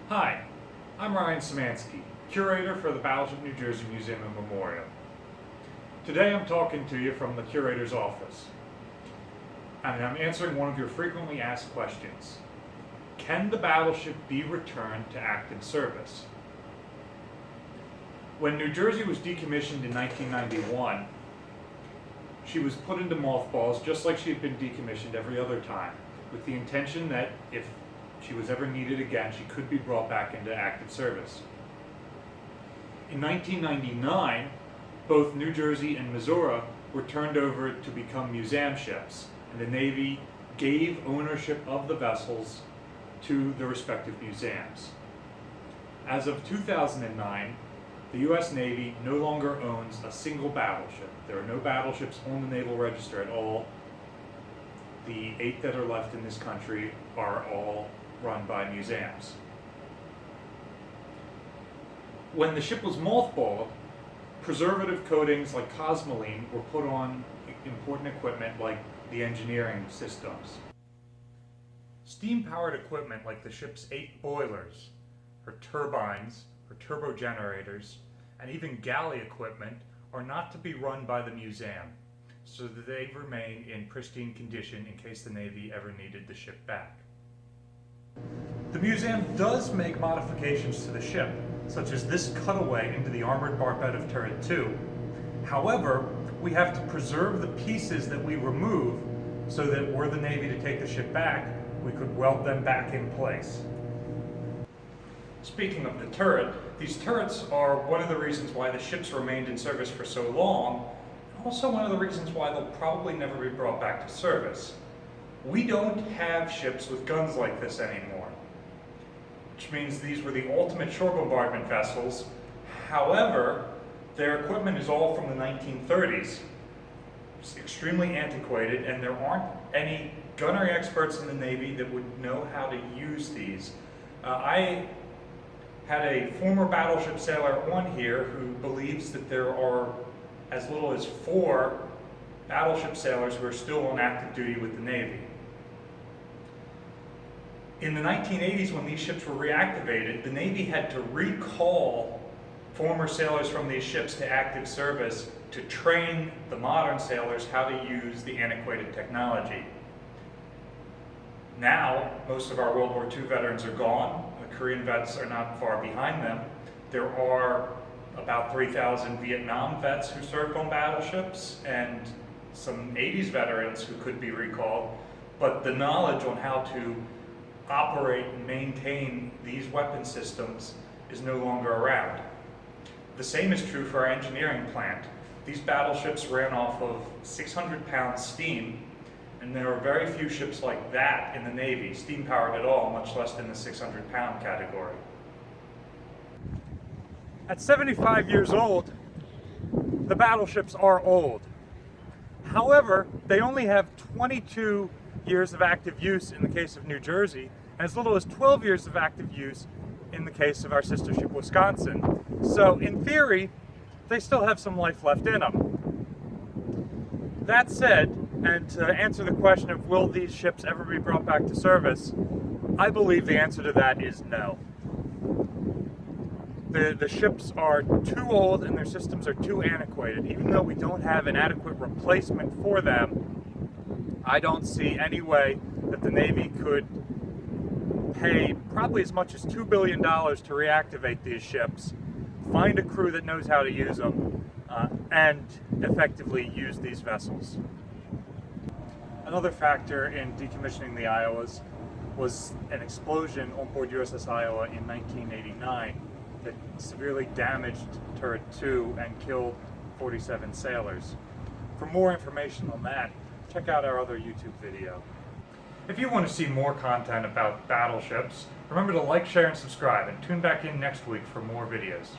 Hi, I'm Ryan Szymanski, curator for the Battleship, New Jersey Museum and Memorial. Today I'm talking to you from the curator's office, and I'm answering one of your frequently asked questions. Can the battleship be returned to active service? When New Jersey was decommissioned in 1991, she was put into mothballs just like she had been decommissioned every other time, with the intention that if she was ever needed again, she could be brought back into active service. In 1999, both New Jersey and Missouri were turned over to become museum ships, and the Navy gave ownership of the vessels to the respective museums. As of 2009, the U.S. Navy no longer owns a single battleship. There are no battleships on the Naval Register at all. The 8 that are left in this country are all run by museums. When the ship was mothballed, preservative coatings like cosmoline were put on important equipment like the engineering systems. Steam-powered equipment like the ship's 8 boilers, her turbines, her turbo generators, and even galley equipment are not to be run by the museum, so that they remain in pristine condition in case the Navy ever needed the ship back. The museum does make modifications to the ship, such as this cutaway into the armored barbette of Turret 2. However, we have to preserve the pieces that we remove so that were the Navy to take the ship back, we could weld them back in place. Speaking of the turret, these turrets are one of the reasons why the ships remained in service for so long, and also one of the reasons why they'll probably never be brought back to service. We don't have ships with guns like this anymore, which means these were the ultimate shore bombardment vessels. However, their equipment is all from the 1930s. It's extremely antiquated, and there aren't any gunnery experts in the Navy that would know how to use these. I had a former battleship sailor on here who believes that there are as little as 4 battleship sailors who are still on active duty with the Navy. In the 1980s, when these ships were reactivated, the Navy had to recall former sailors from these ships to active service to train the modern sailors how to use the antiquated technology. Now, most of our World War II veterans are gone. The Korean vets are not far behind them. There are about 3,000 Vietnam vets who served on battleships and some 80s veterans who could be recalled, but the knowledge on how to operate and maintain these weapon systems is no longer around. The same is true for our engineering plant. These battleships ran off of 600-pound steam, and there are very few ships like that in the Navy, steam-powered at all, much less in the 600-pound category. At 75 years old, the battleships are old. However, they only have 22 years of active use in the case of New Jersey, and as little as 12 years of active use in the case of our sister ship Wisconsin. So in theory, they still have some life left in them. That said, and to answer the question of will these ships ever be brought back to service, I believe the answer to that is no. The ships are too old and their systems are too antiquated. Even though we don't have an adequate replacement for them, I don't see any way that the Navy could pay probably as much as $2 billion to reactivate these ships, find a crew that knows how to use them, and effectively use these vessels. Another factor in decommissioning the Iowas was an explosion on board USS Iowa in 1989 that severely damaged Turret 2 and killed 47 sailors. For more information on that, check out our other YouTube video. If you want to see more content about battleships, remember to like, share, and subscribe, and tune back in next week for more videos.